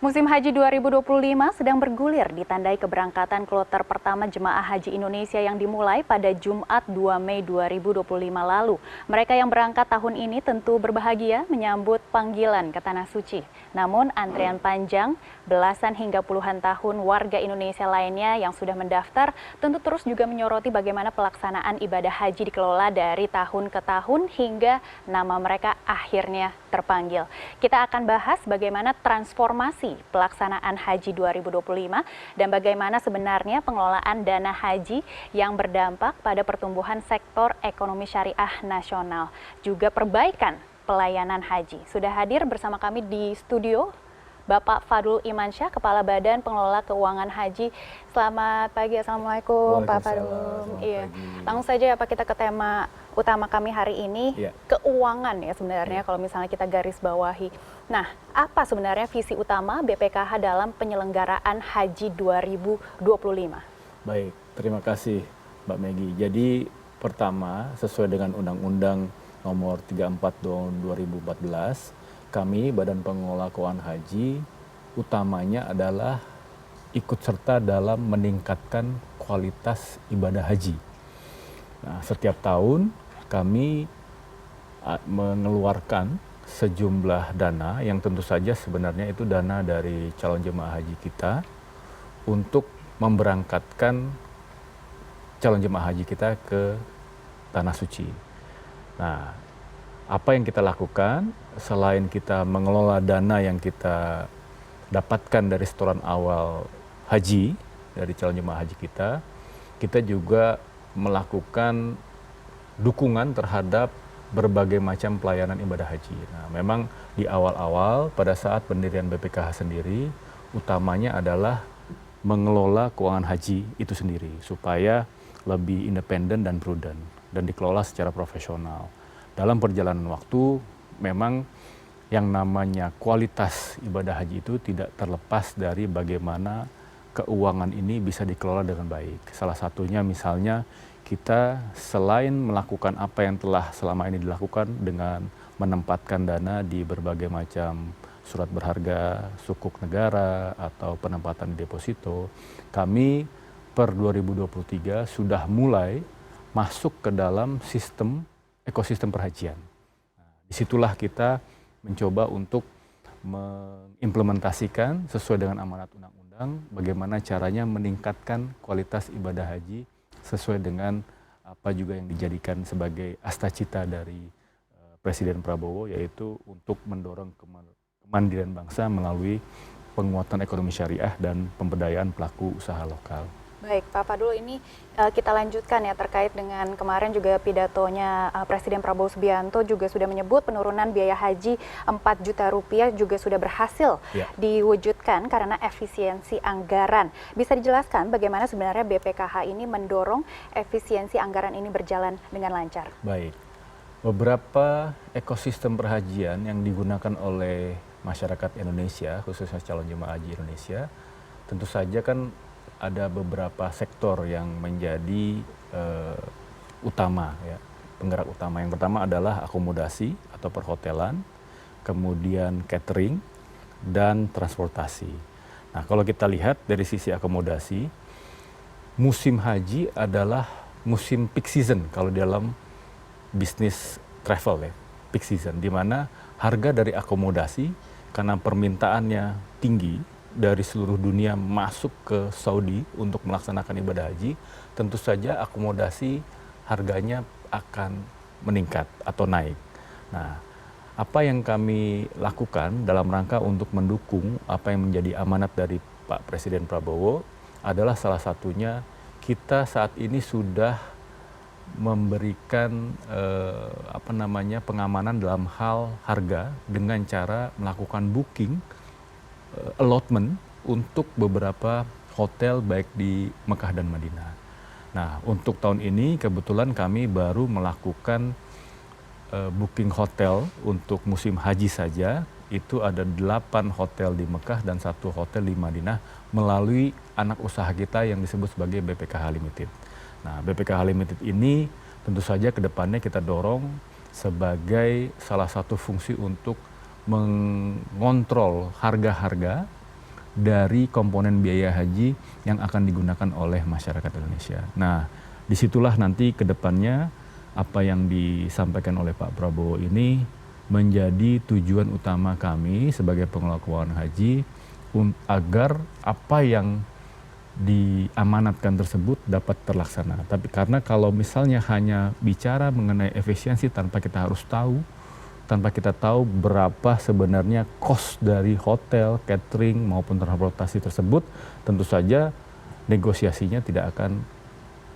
Musim Haji 2025 sedang bergulir ditandai keberangkatan kloter pertama jemaah haji Indonesia yang dimulai pada Jumat 2 Mei 2025 lalu. Mereka yang berangkat tahun ini tentu berbahagia menyambut panggilan ke Tanah Suci. Namun antrian panjang, belasan hingga puluhan tahun warga Indonesia lainnya yang sudah mendaftar tentu terus juga menyoroti bagaimana pelaksanaan ibadah haji dikelola dari tahun ke tahun hingga nama mereka akhirnya terpanggil. Kita akan bahas bagaimana transformasi pelaksanaan haji 2025 dan bagaimana sebenarnya pengelolaan dana haji yang berdampak pada pertumbuhan sektor ekonomi syariah nasional, juga perbaikan pelayanan haji. Sudah hadir bersama kami di studio Bapak Fadul Imansyah, Kepala Badan Pengelola Keuangan Haji. Selamat pagi, Assalamualaikum Pak Fadul. Iya. Langsung saja ya Pak, kita ke tema utama kami hari ini, keuangan ya sebenarnya kalau misalnya kita garis bawahi. Nah, apa sebenarnya visi utama BPKH dalam penyelenggaraan Haji 2025? Baik, terima kasih Mbak Megi. Jadi pertama, sesuai dengan Undang-Undang Nomor 34 Tahun 2014, kami Badan Pengelola Keuangan Haji utamanya adalah ikut serta dalam meningkatkan kualitas ibadah haji. Nah, setiap tahun kami mengeluarkan sejumlah dana yang tentu saja sebenarnya itu dana dari calon jemaah haji kita untuk memberangkatkan calon jemaah haji kita ke Tanah Suci. Nah, apa yang kita lakukan selain kita mengelola dana yang kita dapatkan dari setoran awal haji dari calon jemaah haji kita juga melakukan dukungan terhadap berbagai macam pelayanan ibadah haji. Nah, memang di awal-awal pada saat pendirian BPKH sendiri utamanya adalah mengelola keuangan haji itu sendiri supaya lebih independen dan prudent dan dikelola secara profesional. Dalam perjalanan waktu, memang yang namanya kualitas ibadah haji itu tidak terlepas dari bagaimana keuangan ini bisa dikelola dengan baik. Salah satunya misalnya kita selain melakukan apa yang telah selama ini dilakukan dengan menempatkan dana di berbagai macam surat berharga, sukuk negara, atau penempatan di deposito, kami per 2023 sudah mulai masuk ke dalam ekosistem perhajian. Nah, disitulah kita mencoba untuk mengimplementasikan sesuai dengan amanat undang-undang bagaimana caranya meningkatkan kualitas ibadah haji sesuai dengan apa juga yang dijadikan sebagai astacita dari Presiden Prabowo, yaitu untuk mendorong kemandirian bangsa melalui penguatan ekonomi syariah dan pemberdayaan pelaku usaha lokal. Baik, Pak Fadul, ini kita lanjutkan ya terkait dengan kemarin juga pidatonya Presiden Prabowo Subianto juga sudah menyebut penurunan biaya haji 4 juta rupiah juga sudah berhasil diwujudkan karena efisiensi anggaran. Bisa dijelaskan bagaimana sebenarnya BPKH ini mendorong efisiensi anggaran ini berjalan dengan lancar? Baik, beberapa ekosistem perhajian yang digunakan oleh masyarakat Indonesia, khususnya calon jemaah haji Indonesia, tentu saja kan ada beberapa sektor yang menjadi utama, ya, penggerak utama. Yang pertama adalah akomodasi atau perhotelan, kemudian catering, dan transportasi. Nah, kalau kita lihat dari sisi akomodasi, musim haji adalah musim peak season kalau dalam bisnis travel, ya, peak season, di mana harga dari akomodasi karena permintaannya tinggi dari seluruh dunia masuk ke Saudi untuk melaksanakan ibadah haji, tentu saja akomodasi harganya akan meningkat atau naik. Nah, apa yang kami lakukan dalam rangka untuk mendukung apa yang menjadi amanat dari Pak Presiden Prabowo adalah salah satunya kita saat ini sudah memberikan pengamanan dalam hal harga dengan cara melakukan booking allotment untuk beberapa hotel baik di Mekah dan Madinah. Nah, untuk tahun ini kebetulan kami baru melakukan booking hotel untuk musim haji saja. Itu ada 8 hotel di Mekah dan 1 hotel di Madinah melalui anak usaha kita yang disebut sebagai BPKH Limited. Nah, BPKH Limited ini tentu saja ke depannya kita dorong sebagai salah satu fungsi untuk mengontrol harga-harga dari komponen biaya haji yang akan digunakan oleh masyarakat Indonesia. Nah, disitulah nanti ke depannya apa yang disampaikan oleh Pak Prabowo ini menjadi tujuan utama kami sebagai pengelola keuangan haji agar apa yang diamanatkan tersebut dapat terlaksana. Tapi karena kalau misalnya hanya bicara mengenai efisiensi tanpa kita harus tahu, tanpa kita tahu berapa sebenarnya cost dari hotel, catering maupun transportasi tersebut, tentu saja negosiasinya tidak akan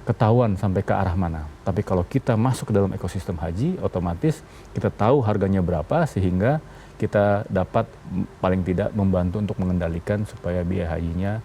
ketahuan sampai ke arah mana. Tapi kalau kita masuk ke dalam ekosistem haji, otomatis kita tahu harganya berapa sehingga kita dapat paling tidak membantu untuk mengendalikan supaya biaya hajinya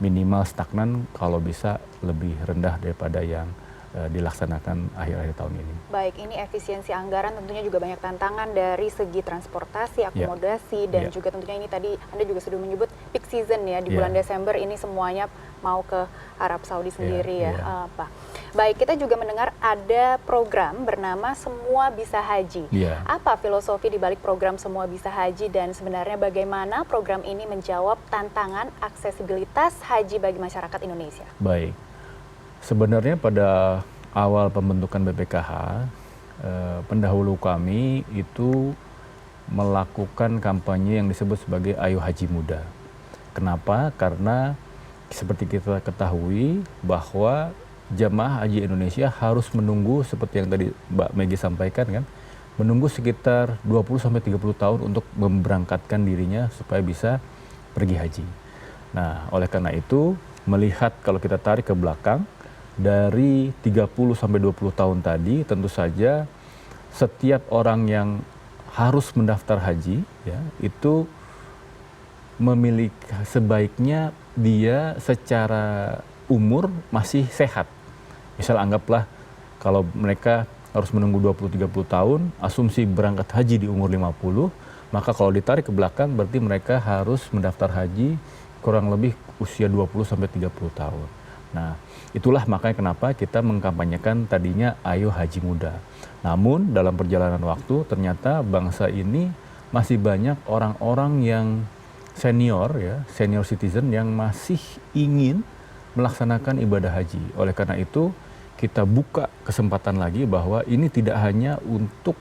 minimal stagnan, kalau bisa lebih rendah daripada yang dilaksanakan akhir-akhir tahun ini. Baik, ini efisiensi anggaran tentunya juga banyak tantangan dari segi transportasi, akomodasi, dan juga tentunya ini tadi Anda juga sudah menyebut peak season ya, di bulan Desember ini semuanya mau ke Arab Saudi sendiri Pak. Baik, kita juga mendengar ada program bernama Semua Bisa Haji. Apa filosofi di balik program Semua Bisa Haji dan sebenarnya bagaimana program ini menjawab tantangan aksesibilitas haji bagi masyarakat Indonesia? Baik. Sebenarnya pada awal pembentukan BPKH, pendahulu kami itu melakukan kampanye yang disebut sebagai Ayo Haji Muda. Kenapa? Karena seperti kita ketahui bahwa jamaah haji Indonesia harus menunggu seperti yang tadi Mbak Meggy sampaikan kan, menunggu sekitar 20-30 tahun untuk memberangkatkan dirinya supaya bisa pergi haji. Nah, oleh karena itu melihat kalau kita tarik ke belakang, dari 30-20 tahun tadi, tentu saja setiap orang yang harus mendaftar haji, ya, itu memiliki sebaiknya dia secara umur masih sehat. Misal anggaplah kalau mereka harus menunggu 20-30 tahun, asumsi berangkat haji di umur 50, maka kalau ditarik ke belakang berarti mereka harus mendaftar haji kurang lebih usia 20-30 tahun. Nah, itulah makanya kenapa kita mengkampanyekan tadinya Ayo Haji Muda. Namun dalam perjalanan waktu ternyata bangsa ini masih banyak orang-orang yang senior ya, senior citizen yang masih ingin melaksanakan ibadah haji. Oleh karena itu kita buka kesempatan lagi bahwa ini tidak hanya untuk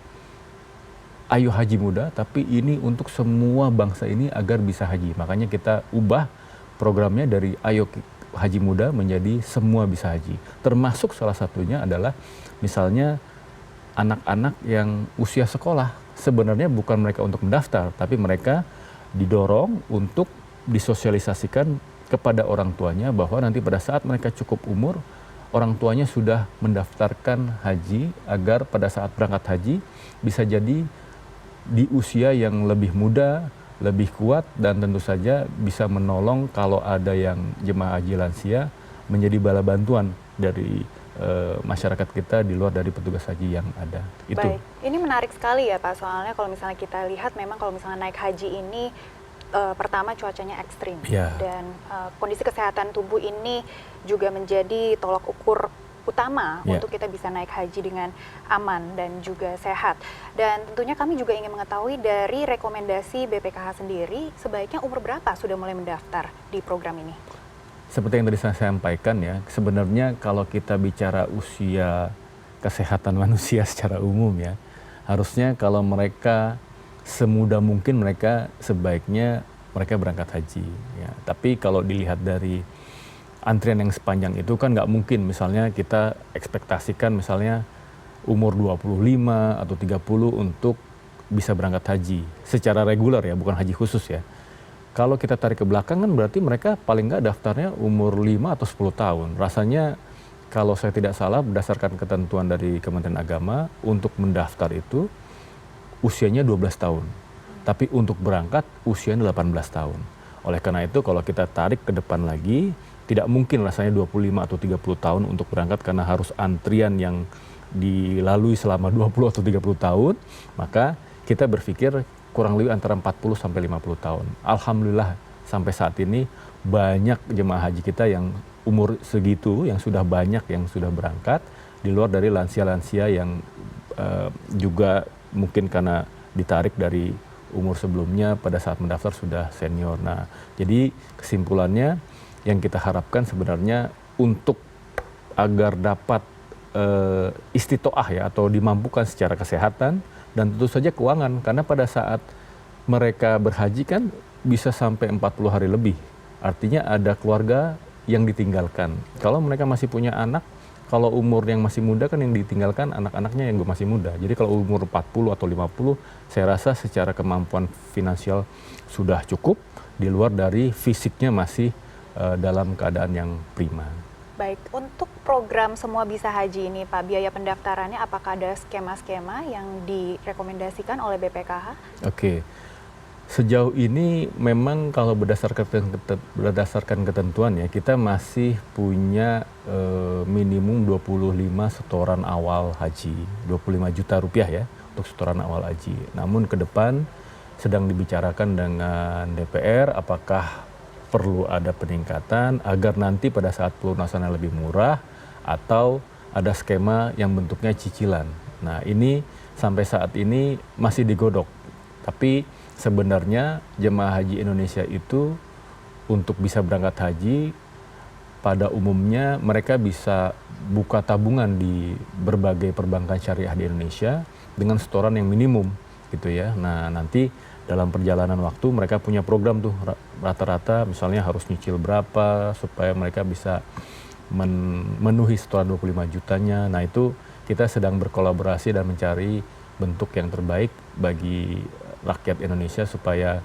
Ayo Haji Muda, tapi ini untuk semua bangsa ini agar bisa haji. Makanya kita ubah programnya dari Ayo Haji Muda menjadi Semua Bisa Haji. Termasuk salah satunya adalah misalnya anak-anak yang usia sekolah. Sebenarnya bukan mereka untuk mendaftar, tapi mereka didorong untuk disosialisasikan kepada orang tuanya bahwa nanti pada saat mereka cukup umur, orang tuanya sudah mendaftarkan haji agar pada saat berangkat haji bisa jadi di usia yang lebih muda, lebih kuat, dan tentu saja bisa menolong kalau ada yang jemaah haji lansia menjadi bala bantuan dari masyarakat kita di luar dari petugas haji yang ada. Itu. Baik, ini menarik sekali ya Pak, soalnya kalau misalnya kita lihat memang kalau misalnya naik haji ini pertama cuacanya ekstrim dan kondisi kesehatan tubuh ini juga menjadi tolak ukur utama untuk kita bisa naik haji dengan aman dan juga sehat. Dan tentunya kami juga ingin mengetahui dari rekomendasi BPKH sendiri, sebaiknya umur berapa sudah mulai mendaftar di program ini? Seperti yang tadi saya sampaikan ya, sebenarnya kalau kita bicara usia kesehatan manusia secara umum ya, harusnya kalau mereka semudah mungkin mereka sebaiknya mereka berangkat haji ya. Tapi kalau dilihat dari antrian yang sepanjang itu kan nggak mungkin misalnya kita ekspektasikan misalnya umur 25 atau 30 untuk bisa berangkat haji secara reguler ya, bukan haji khusus ya. Kalau kita tarik ke belakang kan berarti mereka paling nggak daftarnya umur 5 atau 10 tahun. Rasanya kalau saya tidak salah berdasarkan ketentuan dari Kementerian Agama untuk mendaftar itu usianya 12 tahun. Tapi untuk berangkat usianya 18 tahun. Oleh karena itu kalau kita tarik ke depan lagi, tidak mungkin rasanya 25 atau 30 tahun untuk berangkat karena harus antrian yang dilalui selama 20 atau 30 tahun, maka kita berpikir kurang lebih antara 40 sampai 50 tahun. Alhamdulillah sampai saat ini banyak jemaah haji kita yang umur segitu, yang sudah banyak yang sudah berangkat, di luar dari lansia-lansia yang juga mungkin karena ditarik dari umur sebelumnya pada saat mendaftar sudah senior. Nah, jadi kesimpulannya yang kita harapkan sebenarnya untuk agar dapat istitoah ya atau dimampukan secara kesehatan dan tentu saja keuangan, karena pada saat mereka berhaji kan bisa sampai 40 hari lebih. Artinya ada keluarga yang ditinggalkan. Kalau mereka masih punya anak, kalau umur yang masih muda kan yang ditinggalkan anak-anaknya yang masih muda. Jadi kalau umur 40 atau 50, saya rasa secara kemampuan finansial sudah cukup, di luar dari fisiknya masih dalam keadaan yang prima. Baik, untuk program Semua Bisa Haji ini Pak, biaya pendaftarannya apakah ada skema-skema yang direkomendasikan oleh BPKH? Oke. Sejauh ini memang kalau berdasarkan ketentuan ya, kita masih punya minimum 25 setoran awal haji, 25 juta rupiah ya untuk setoran awal haji. Namun ke depan sedang dibicarakan dengan DPR apakah perlu ada peningkatan agar nanti pada saat pelunasannya lebih murah atau ada skema yang bentuknya cicilan. Nah, ini sampai saat ini masih digodok. Tapi sebenarnya jemaah haji Indonesia itu untuk bisa berangkat haji pada umumnya mereka bisa buka tabungan di berbagai perbankan syariah di Indonesia dengan setoran yang minimum gitu ya. Nah, nanti dalam perjalanan waktu mereka punya program tuh rata-rata misalnya harus nyicil berapa supaya mereka bisa memenuhi setoran 25 jutanya. Nah, itu kita sedang berkolaborasi dan mencari bentuk yang terbaik bagi rakyat Indonesia supaya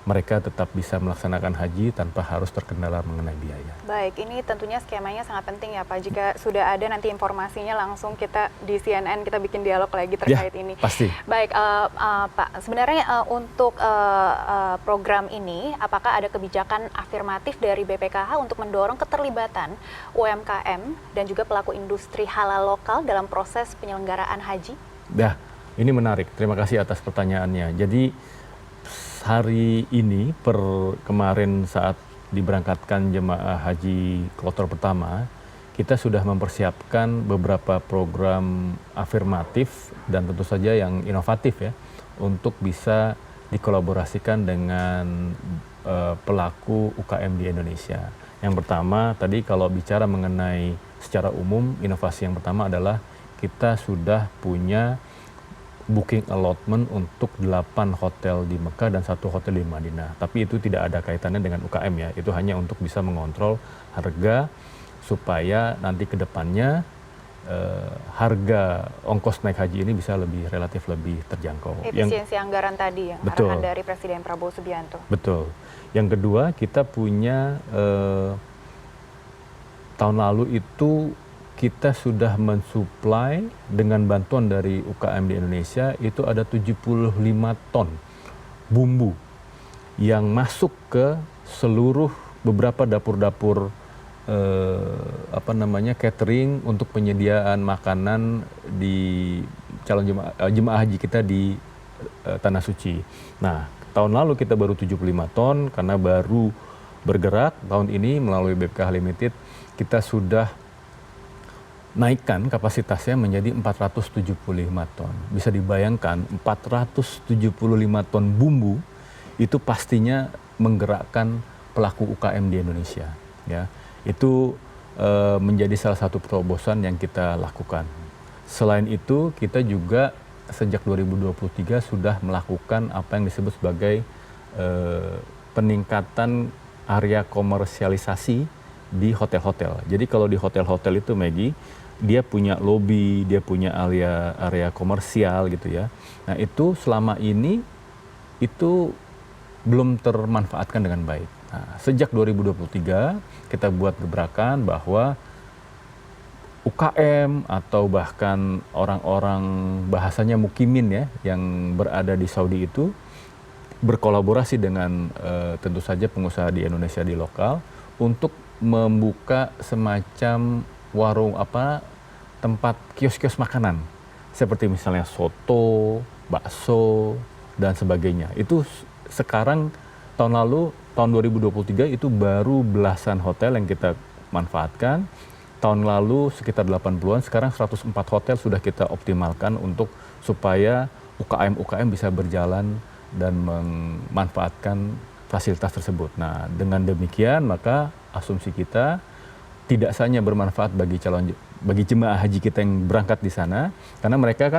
mereka tetap bisa melaksanakan haji tanpa harus terkendala mengenai biaya. Baik, ini tentunya skemanya sangat penting ya Pak. Jika sudah ada nanti informasinya langsung kita di CNN kita bikin dialog lagi terkait ini. Pasti. Baik, Pak. Sebenarnya untuk program ini, apakah ada kebijakan afirmatif dari BPKH untuk mendorong keterlibatan UMKM dan juga pelaku industri halal lokal dalam proses penyelenggaraan haji? Dah, ini menarik. Terima kasih atas pertanyaannya. Jadi hari ini kemarin saat diberangkatkan jemaah haji kloter pertama, kita sudah mempersiapkan beberapa program afirmatif dan tentu saja yang inovatif ya untuk bisa dikolaborasikan dengan pelaku UKM di Indonesia. Yang pertama tadi kalau bicara mengenai secara umum, inovasi yang pertama adalah kita sudah punya booking allotment untuk 8 hotel di Mekah dan 1 hotel di Madinah. Tapi itu tidak ada kaitannya dengan UKM ya, itu hanya untuk bisa mengontrol harga supaya nanti ke depannya harga ongkos naik haji ini bisa relatif lebih terjangkau. Efisiensi anggaran tadi ya, betul, arahan dari Presiden Prabowo Subianto. Betul. Yang kedua, kita punya tahun lalu itu kita sudah mensuplai dengan bantuan dari UKM di Indonesia itu ada 75 ton bumbu yang masuk ke seluruh beberapa dapur-dapur catering untuk penyediaan makanan di calon jemaah haji kita di Tanah Suci. Nah, tahun lalu kita baru 75 ton karena baru bergerak. Tahun ini melalui BPKH Limited kita sudah naikkan kapasitasnya menjadi 475 ton. Bisa dibayangkan 475 ton bumbu itu pastinya menggerakkan pelaku UKM di Indonesia. Ya, itu menjadi salah satu terobosan yang kita lakukan. Selain itu, kita juga sejak 2023 sudah melakukan apa yang disebut sebagai peningkatan area komersialisasi di hotel-hotel. Jadi kalau di hotel-hotel itu Maggie, dia punya lobby, dia punya area komersial gitu ya. Nah, itu selama ini itu belum termanfaatkan dengan baik. Nah, sejak 2023 kita buat gebrakan bahwa UKM atau bahkan orang-orang bahasanya mukimin ya yang berada di Saudi itu berkolaborasi dengan tentu saja pengusaha di Indonesia di lokal untuk membuka semacam warung tempat kios-kios makanan seperti misalnya soto, bakso dan sebagainya. Itu sekarang tahun 2023 itu baru belasan hotel yang kita manfaatkan. Tahun lalu sekitar 80-an, sekarang 104 hotel sudah kita optimalkan untuk supaya UKM-UKM bisa berjalan dan memanfaatkan fasilitas tersebut. Nah, dengan demikian maka asumsi kita tidak hanya bermanfaat bagi jemaah haji kita yang berangkat di sana, karena mereka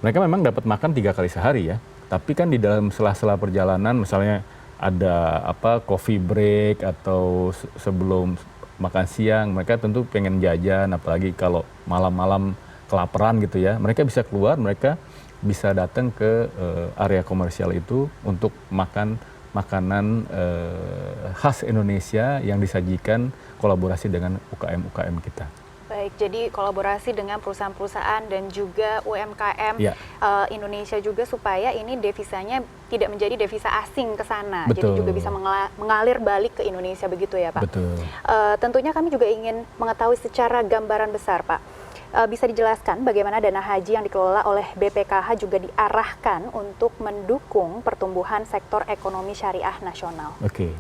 memang dapat makan 3 kali sehari ya. Tapi kan di dalam sela-sela perjalanan misalnya ada coffee break atau sebelum makan siang, mereka tentu pengen jajan, apalagi kalau malam-malam kelaparan gitu ya. Mereka bisa keluar, mereka bisa datang ke area komersial itu untuk makan makanan khas Indonesia yang disajikan kolaborasi dengan UKM-UKM kita. Baik, jadi kolaborasi dengan perusahaan-perusahaan dan juga UMKM Indonesia juga supaya ini devisanya tidak menjadi devisa asing ke sana. Betul. Jadi juga bisa mengalir balik ke Indonesia begitu ya Pak? Betul. Tentunya kami juga ingin mengetahui secara gambaran besar Pak. Bisa dijelaskan bagaimana dana haji yang dikelola oleh BPKH juga diarahkan untuk mendukung pertumbuhan sektor ekonomi syariah nasional? Oke,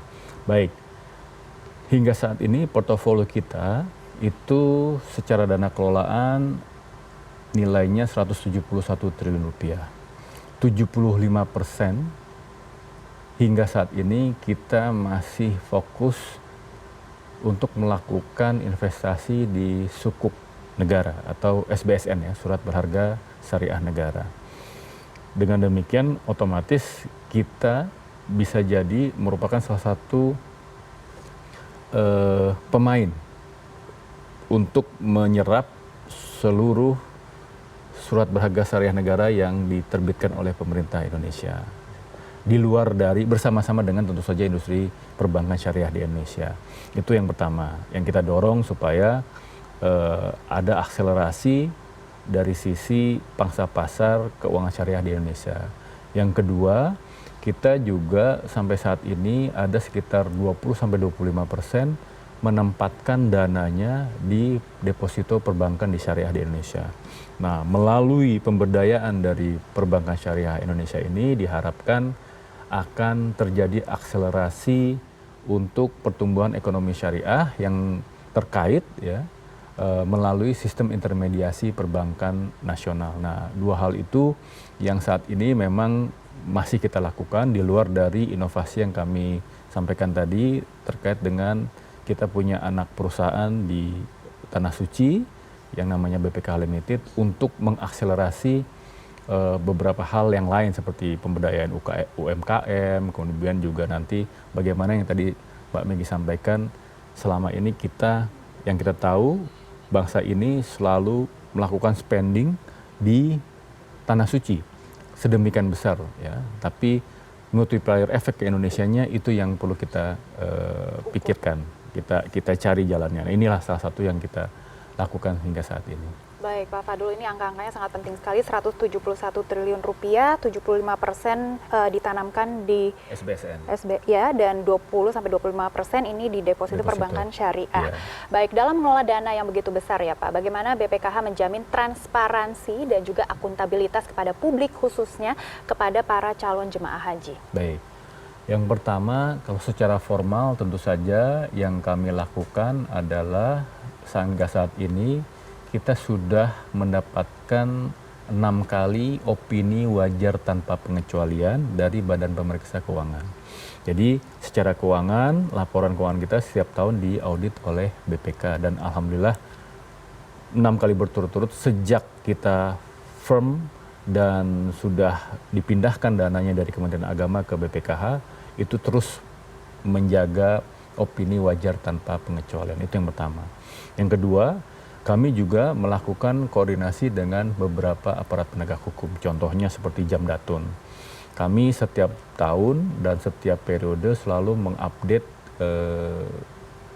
baik. Hingga saat ini portofolio kita itu secara dana kelolaan nilainya 171 triliun rupiah. 75% hingga saat ini kita masih fokus untuk melakukan investasi di sukuk negara atau SBSN ya, surat berharga syariah negara. Dengan demikian otomatis kita bisa jadi merupakan salah satu pemain untuk menyerap seluruh surat berharga syariah negara yang diterbitkan oleh pemerintah Indonesia. Di luar dari bersama-sama dengan tentu saja industri perbankan syariah di Indonesia. Itu yang pertama, yang kita dorong supaya ada akselerasi dari sisi pangsa pasar keuangan syariah di Indonesia. Yang kedua, kita juga sampai saat ini ada sekitar 20-25% menempatkan dananya di deposito perbankan di syariah di Indonesia. Nah, melalui pemberdayaan dari perbankan syariah Indonesia ini diharapkan akan terjadi akselerasi untuk pertumbuhan ekonomi syariah yang terkait ya melalui sistem intermediasi perbankan nasional. Nah, 2 hal itu yang saat ini memang masih kita lakukan di luar dari inovasi yang kami sampaikan tadi terkait dengan kita punya anak perusahaan di Tanah Suci yang namanya BPKH Limited untuk mengakselerasi beberapa hal yang lain seperti pemberdayaan UMKM, kemudian juga nanti bagaimana yang tadi Mbak Meggy sampaikan, selama ini yang kita tahu bangsa ini selalu melakukan spending di Tanah Suci sedemikian besar ya, tapi multiplier efek ke Indonesianya itu yang perlu kita pikirkan. Kita cari jalannya. Nah, inilah salah satu yang kita lakukan hingga saat ini. Baik, Pak Fadul, ini angka-angkanya sangat penting sekali, 171 triliun rupiah, 75% ditanamkan di SBSN. Dan 20-25% ini di deposito perbankan syariah. Yeah. Baik, dalam mengelola dana yang begitu besar ya Pak, bagaimana BPKH menjamin transparansi dan juga akuntabilitas kepada publik khususnya kepada para calon jemaah haji? Baik. Yang pertama, kalau secara formal tentu saja yang kami lakukan adalah hingga saat ini kita sudah mendapatkan 6 kali opini wajar tanpa pengecualian dari Badan Pemeriksa Keuangan. Jadi secara keuangan, laporan keuangan kita setiap tahun diaudit oleh BPK dan alhamdulillah 6 kali berturut-turut sejak kita firm dan sudah dipindahkan dananya dari Kementerian Agama ke BPKH, itu terus menjaga opini wajar tanpa pengecualian. Itu yang pertama. Yang kedua, kami juga melakukan koordinasi dengan beberapa aparat penegak hukum. Contohnya seperti Jamdatun. Kami setiap tahun dan setiap periode selalu mengupdate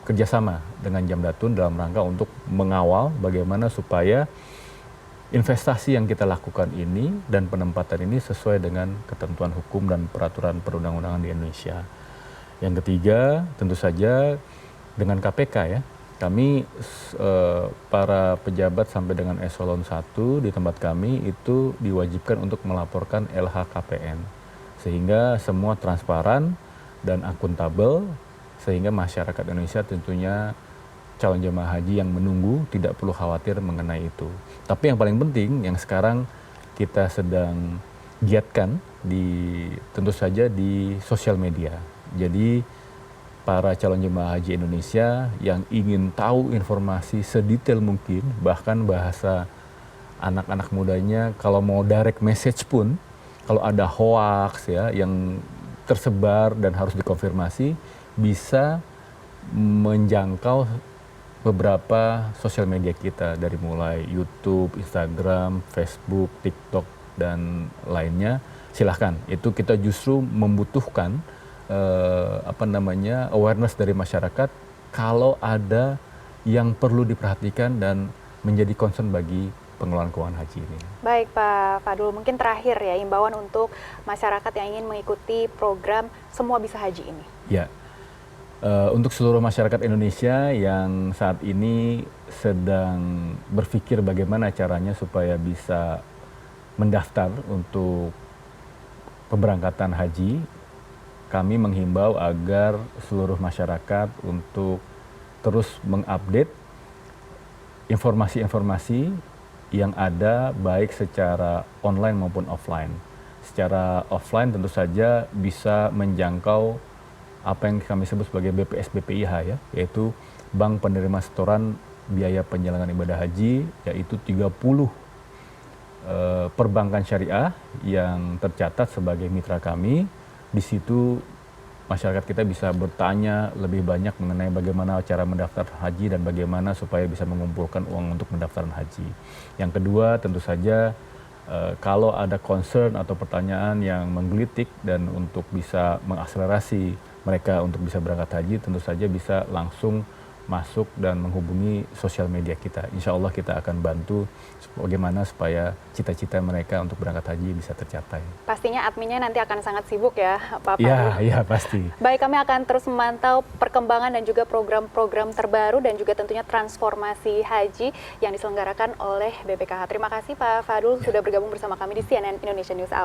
kerjasama dengan Jamdatun dalam rangka untuk mengawal bagaimana supaya investasi yang kita lakukan ini dan penempatan ini sesuai dengan ketentuan hukum dan peraturan perundang-undangan di Indonesia. Yang ketiga, tentu saja dengan KPK ya. Kami para pejabat sampai dengan eselon 1 di tempat kami itu diwajibkan untuk melaporkan LHKPN. Sehingga semua transparan dan akuntabel, sehingga masyarakat Indonesia tentunya calon jemaah haji yang menunggu tidak perlu khawatir mengenai itu. Tapi yang paling penting yang sekarang kita sedang giatkan tentu saja di sosial media. Jadi para calon jemaah haji Indonesia yang ingin tahu informasi sedetail mungkin, bahkan bahasa anak-anak mudanya, kalau mau direct message pun, kalau ada hoax ya yang tersebar dan harus dikonfirmasi, bisa menjangkau beberapa sosial media kita, dari mulai YouTube, Instagram, Facebook, TikTok, dan lainnya. Silahkan, itu kita justru membutuhkan awareness dari masyarakat kalau ada yang perlu diperhatikan dan menjadi concern bagi pengelolaan keuangan haji ini. Baik Pak Fadul, mungkin terakhir ya, imbauan untuk masyarakat yang ingin mengikuti program Semua Bisa Haji ini. Ya, untuk seluruh masyarakat Indonesia yang saat ini sedang berpikir bagaimana caranya supaya bisa mendaftar untuk pemberangkatan haji, kami menghimbau agar seluruh masyarakat untuk terus mengupdate informasi-informasi yang ada baik secara online maupun offline. Secara offline tentu saja bisa menjangkau apa yang kami sebut sebagai BPS BPIH ya, yaitu Bank Penerima Setoran Biaya Penyelenggaraan Ibadah Haji, yaitu 30 perbankan syariah yang tercatat sebagai mitra kami. Di situ masyarakat kita bisa bertanya lebih banyak mengenai bagaimana cara mendaftar haji dan bagaimana supaya bisa mengumpulkan uang untuk pendaftaran haji. Yang kedua, tentu saja kalau ada concern atau pertanyaan yang menggelitik dan untuk bisa mengakselerasi mereka untuk bisa berangkat haji, tentu saja bisa langsung masuk dan menghubungi sosial media kita. Insya Allah kita akan bantu bagaimana supaya cita-cita mereka untuk berangkat haji bisa tercapai. Pastinya adminnya nanti akan sangat sibuk ya Pak Fadul. Ya pasti. Baik, kami akan terus memantau perkembangan dan juga program-program terbaru dan juga tentunya transformasi haji yang diselenggarakan oleh BPKH. Terima kasih Pak Fadul sudah bergabung bersama kami di CNN Indonesia News Hour.